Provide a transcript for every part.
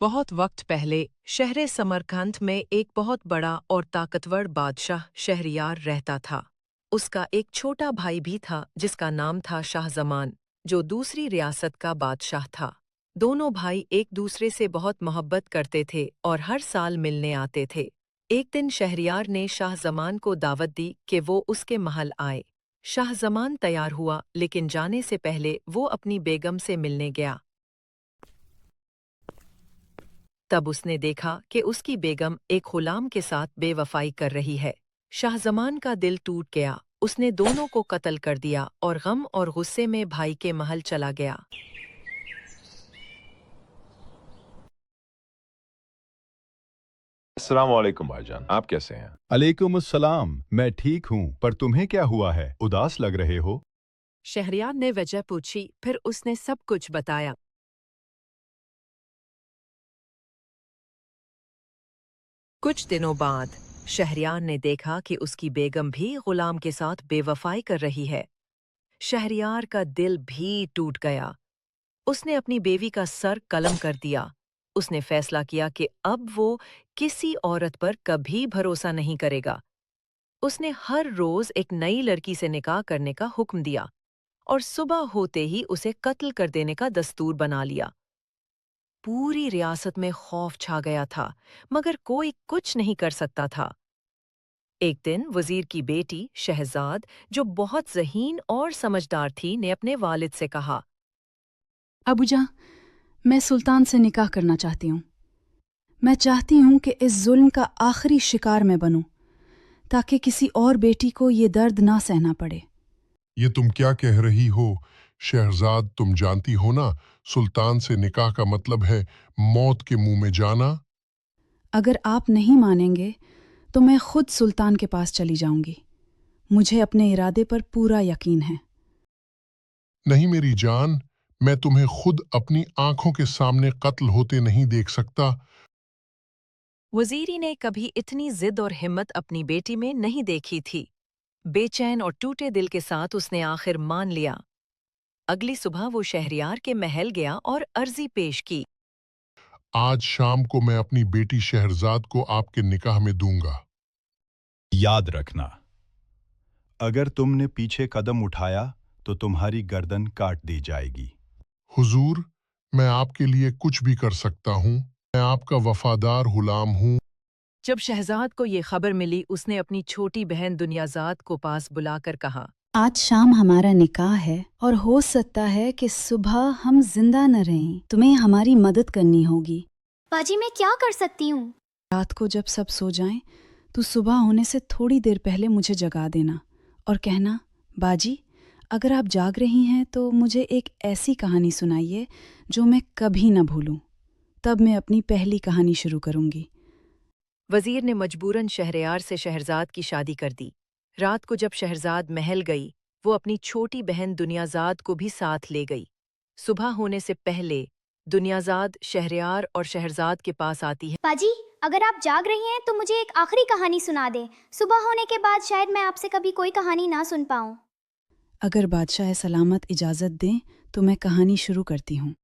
बहुत वक्त पहले शहर समरकंद में एक बहुत बड़ा और ताकतवर बादशाह शहरयार रहता था। उसका एक छोटा भाई भी था जिसका नाम था शाहजमान, जो दूसरी रियासत का बादशाह था। दोनों भाई एक दूसरे से बहुत मोहब्बत करते थे और हर साल मिलने आते थे। एक दिन शहरयार ने शाहजमान को दावत दी कि वो उसके महल आए। शाहजमान तैयार हुआ, लेकिन जाने से पहले वो अपनी बेगम से मिलने गया। तब उसने देखा कि उसकी बेगम एक गुलाम के साथ बेवफाई कर रही है। शाहजमान का दिल टूट गया। उसने दोनों को कत्ल कर दिया और गम और गुस्से में भाई के महल चला गया। अस्सलाम वालेकुम भाईजान, आप कैसे हैं? अलैकुम अस्सलाम। मैं ठीक हूँ, पर तुम्हें क्या हुआ है? उदास लग रहे हो। शहरयार ने वजह पूछी, फिर उसने सब कुछ बताया। कुछ दिनों बाद शहरयार ने देखा कि उसकी बेगम भी गुलाम के साथ बेवफाई कर रही है। शहरयार का दिल भी टूट गया। उसने अपनी बेवी का सर कलम कर दिया। उसने फैसला किया कि अब वो किसी औरत पर कभी भरोसा नहीं करेगा। उसने हर रोज एक नई लड़की से निकाह करने का हुक्म दिया और सुबह होते ही उसे कत्ल कर देने का दस्तूर बना लिया। पूरी रियासत में खौफ छा गया था, मगर कोई कुछ नहीं कर सकता था। एक दिन वजीर की बेटी शहजाद, जो बहुत ज़हीन और समझदार थी, ने अपने वालिद से कहा, अबूजा, मैं सुल्तान से निकाह करना चाहती हूँ। मैं चाहती हूँ कि इस जुल्म का आखिरी शिकार मैं बनूं, ताकि किसी और बेटी को ये दर्द ना सहना पड़े। ये तुम क्या कह रही हो शहरजाद? तुम जानती हो ना, सुल्तान से निकाह का मतलब है मौत के मुंह में जाना। अगर आप नहीं मानेंगे तो मैं खुद सुल्तान के पास चली जाऊंगी। मुझे अपने इरादे पर पूरा यकीन है। नहीं मेरी जान, मैं तुम्हें खुद अपनी आंखों के सामने कत्ल होते नहीं देख सकता। वजीरी ने कभी इतनी जिद और हिम्मत अपनी बेटी में नहीं देखी थी। बेचैन और टूटे दिल के साथ उसने आखिर मान लिया। अगली सुबह वो शहरयार के महल गया और अर्जी पेश की। आज शाम को मैं अपनी बेटी शहरजाद को आपके निकाह में दूंगा। याद रखना, अगर तुमने पीछे कदम उठाया तो तुम्हारी गर्दन काट दी जाएगी। हुजूर, मैं आपके लिए कुछ भी कर सकता हूँ। मैं आपका वफादार गुलाम हूँ। जब शहजाद को ये खबर मिली, उसने अपनी छोटी बहन दुनियाजाद को पास बुलाकर कहा, आज शाम हमारा निकाह है और हो सकता है कि सुबह हम जिंदा न रहें। तुम्हें हमारी मदद करनी होगी। बाजी, मैं क्या कर सकती हूँ? रात को जब सब सो जाएं, तो सुबह होने से थोड़ी देर पहले मुझे जगा देना और कहना, बाजी, अगर आप जाग रही हैं तो मुझे एक ऐसी कहानी सुनाइए जो मैं कभी न भूलूं। तब मैं अपनी पहली कहानी शुरू करूंगी। वजीर ने मजबूरन शहरयार से शहरजाद की शादी कर दी। रात को जब शहरजाद महल गई, वो अपनी छोटी बहन दुनियाजाद को भी साथ ले गई। सुबह होने से पहले दुनियाजाद शहरयार और शहरजाद के पास आती है। बाजी, अगर आप जाग रही हैं तो मुझे एक आखिरी कहानी सुना दें। सुबह होने के बाद शायद मैं आपसे कभी कोई कहानी ना सुन पाऊँ। अगर बादशाह सलामत इजाज़त दें तो मैं कहानी शुरू करती हूँ।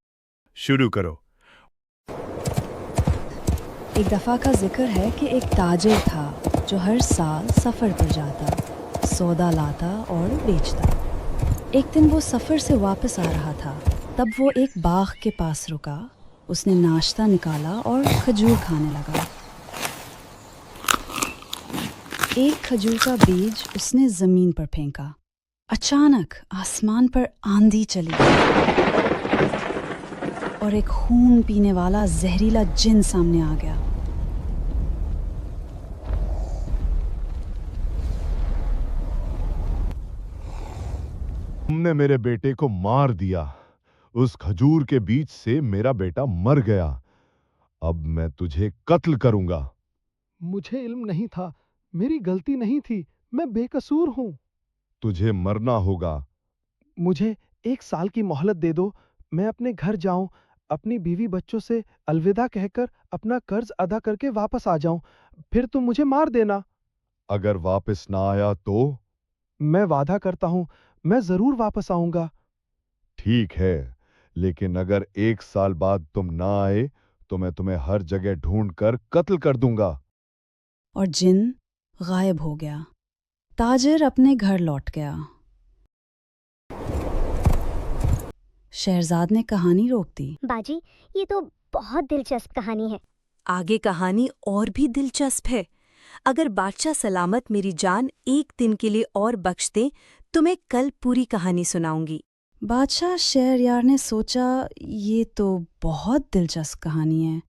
शुरू करो। एक दफ़ा का जिक्र है कि एक ताजिर था जो हर साल सफ़र पर जाता, सौदा लाता और बेचता। एक दिन वो सफ़र से वापस आ रहा था। तब वो एक बाग के पास रुका। उसने नाश्ता निकाला और खजूर खाने लगा। एक खजूर का बीज उसने ज़मीन पर फेंका। अचानक आसमान पर आंधी चली और एक खून पीने वाला जहरीला जिन सामने आ गया। तुमने मेरे बेटे को मार दिया। उस खजूर के बीज से मेरा बेटा मर गया। अब मैं तुझे कत्ल करूंगा। मुझे इल्म नहीं था, मेरी गलती नहीं थी, मैं बेकसूर हूँ। तुझे मरना होगा। मुझे 1 साल की मोहलत दे दो। मैं अपने घर जाऊं, अपनी बीवी बच्चों से अलविदा कहकर अपना कर्ज अदा करके वापस आ जाऊं। फिर तुम मुझे मार देना। अगर वापस ना आया तो? मैं वादा करता हूं, मैं जरूर वापस आऊंगा। ठीक है, लेकिन अगर 1 साल बाद तुम ना आए तो मैं तुम्हें हर जगह ढूंढ कर कत्ल कर दूंगा। और जिन गायब हो गया। ताजिर अपने घर लौट गया। शहरजाद ने कहानी रोक दी। बाजी, ये तो बहुत दिलचस्प कहानी है। आगे कहानी और भी दिलचस्प है। अगर बादशाह सलामत मेरी जान एक दिन के लिए और बख्श दें तो मैं कल पूरी कहानी सुनाऊंगी। बादशाह शहरयार ने सोचा, ये तो बहुत दिलचस्प कहानी है।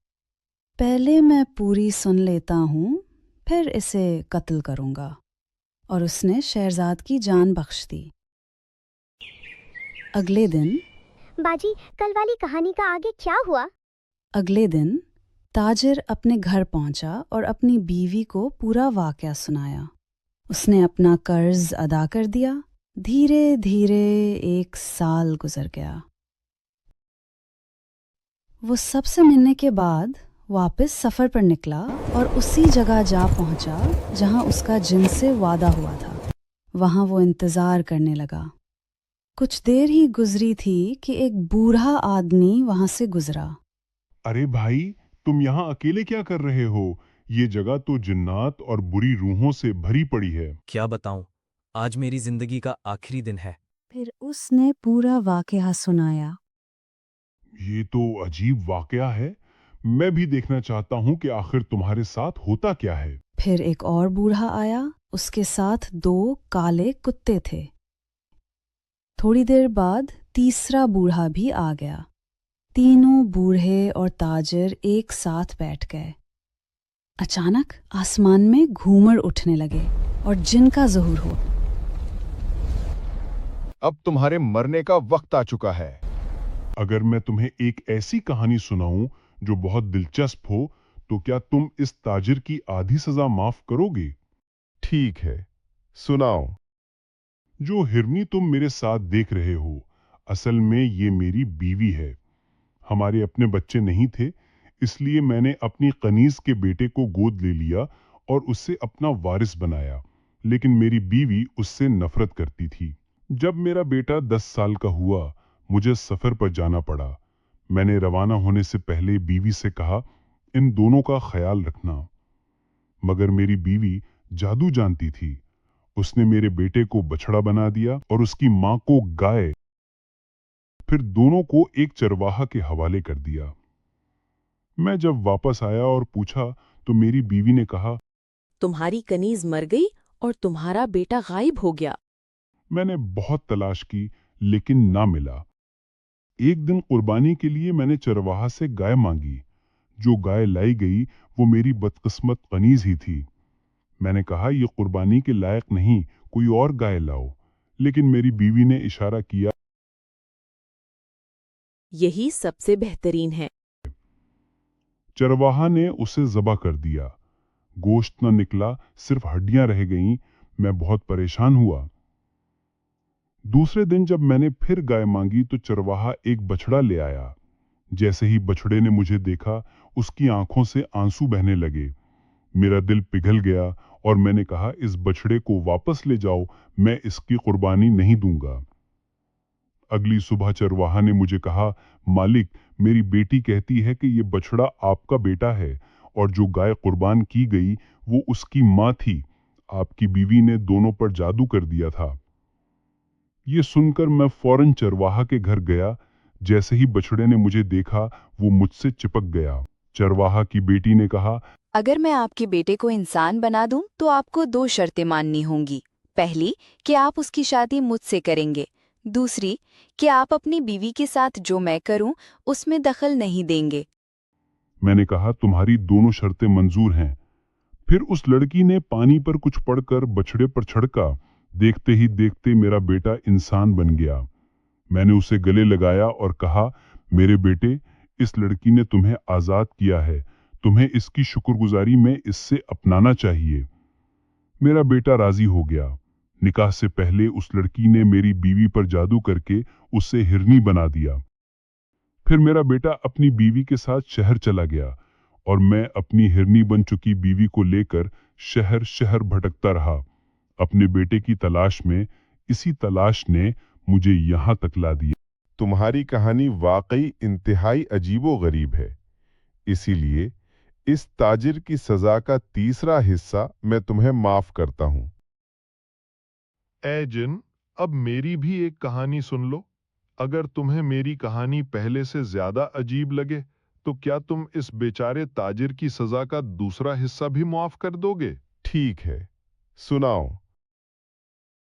पहले मैं पूरी सुन लेता हूँ, फिर इसे कत्ल करूँगा। और उसने शहरजाद की जान बख्श दी। अगले दिन बाजी, कल वाली कहानी का आगे क्या हुआ? अगले दिन ताजिर अपने घर पहुंचा और अपनी बीवी को पूरा वाकया सुनाया। उसने अपना कर्ज अदा कर दिया। धीरे धीरे 1 साल गुजर गया। वो सबसे मिलने के बाद वापस सफ़र पर निकला और उसी जगह जा पहुंचा जहां उसका जिन से वादा हुआ था। वहां वो इंतज़ार करने लगा। कुछ देर ही गुजरी थी कि एक बूढ़ा आदमी वहां से गुजरा। अरे भाई, तुम यहाँ अकेले क्या कर रहे हो? ये जगह तो जिन्नात और बुरी रूहों से भरी पड़ी है। क्या बताऊं, आज मेरी जिंदगी का आखिरी दिन है। फिर उसने पूरा वाकया सुनाया। ये तो अजीब वाकया है। मैं भी देखना चाहता हूँ कि आखिर तुम्हारे साथ होता क्या है। फिर एक और बूढ़ा आया। उसके साथ 2 काले कुत्ते थे। थोड़ी देर बाद तीसरा बूढ़ा भी आ गया। तीनों बूढ़े और ताजिर एक साथ बैठ गए। अचानक आसमान में घूमर उठने लगे और जिन का ज़हूर हो। अब तुम्हारे मरने का वक्त आ चुका है। अगर मैं तुम्हें एक ऐसी कहानी सुनाऊं जो बहुत दिलचस्प हो, तो क्या तुम इस ताजिर की आधी सजा माफ करोगे? ठीक है, सुनाओ। जो हिरनी तुम मेरे साथ देख रहे हो, असल में ये मेरी बीवी है। हमारे अपने बच्चे नहीं थे, इसलिए मैंने अपनी कनीज के बेटे को गोद ले लिया और उससे अपना वारिस बनाया। लेकिन मेरी बीवी उससे नफरत करती थी। जब मेरा बेटा 10 साल का हुआ, मुझे सफर पर जाना पड़ा। मैंने रवाना होने से पहले बीवी से कहा, इन दोनों का ख्याल रखना। मगर मेरी बीवी जादू जानती थी। उसने मेरे बेटे को बछड़ा बना दिया और उसकी मां को गाय, फिर दोनों को एक चरवाहा के हवाले कर दिया। मैं जब वापस आया और पूछा तो मेरी बीवी ने कहा, तुम्हारी कनीज मर गई और तुम्हारा बेटा गायब हो गया। मैंने बहुत तलाश की लेकिन ना मिला। एक दिन कुर्बानी के लिए मैंने चरवाहा से गाय मांगी। जो गाय लाई गई वो मेरी बदकिस्मत कनीज ही थी। मैंने कहा, ये कुर्बानी के लायक नहीं, कोई और गाय लाओ। लेकिन मेरी बीवी ने इशारा किया, यही सबसे बेहतरीन है। चरवाहा ने उसे ज़बह कर दिया। गोश्त न निकला, सिर्फ हड्डियां रह गईं। मैं बहुत परेशान हुआ। दूसरे दिन जब मैंने फिर गाय मांगी तो चरवाहा एक बछड़ा ले आया। जैसे ही बछड़े ने मुझे देखा, उसकी आंखों से आंसू बहने लगे। मेरा दिल पिघल गया और मैंने कहा, इस बछड़े को वापस ले जाओ, मैं इसकी कुर्बानी नहीं दूंगा। अगली सुबह चरवाहा ने मुझे कहा, मालिक, मेरी बेटी कहती है कि ये बछड़ा आपका बेटा है और जो गाय कुर्बान की गई वो उसकी मां थी। आपकी बीवी ने दोनों पर जादू कर दिया था। ये सुनकर मैं फौरन चरवाहा के घर गया। जैसे ही बछड़े ने मुझे देखा, वो मुझसे चिपक गया। चरवाहा की बेटी ने कहा, अगर मैं आपके बेटे को इंसान बना दूं तो आपको 2 शर्तें माननी होंगी। पहली, कि आप उसकी शादी मुझसे करेंगे। दूसरी, कि आप अपनी बीवी के साथ जो मैं करूं उसमें दखल नहीं देंगे। मैंने कहा, तुम्हारी दोनों शर्तें मंजूर हैं। फिर उस लड़की ने पानी पर कुछ पढ़कर बछड़े पर छिड़का। देखते ही देखते मेरा बेटा इंसान बन गया। मैंने उसे गले लगाया और कहा, मेरे बेटे, इस लड़की ने तुम्हें आजाद किया है। तुम्हें इसकी शुक्रगुजारी में इससे अपनाना चाहिए। मेरा बेटा राजी हो गया। निकाह से पहले उस लड़की ने मेरी बीवी पर जादू करके उसे हिरनी बना दिया। फिर मेरा बेटा अपनी बीवी के साथ शहर चला गया और मैं अपनी हिरनी बन चुकी बीवी को लेकर शहर शहर भटकता रहा अपने बेटे की तलाश में। इसी तलाश ने मुझे यहाँ तक ला दिया। तुम्हारी कहानी वाकई इंतहाई अजीबो गरीब है। اسی لیے اس تاجر کی سزا کا تیسرا حصہ میں تمہیں معاف کرتا ہوں۔ اے جن، اب میری بھی ایک کہانی سن لو۔ اگر تمہیں میری کہانی پہلے سے زیادہ عجیب لگے تو کیا تم اس بیچارے تاجر کی سزا کا دوسرا حصہ بھی معاف کر دو گے؟ ٹھیک ہے، سناؤ۔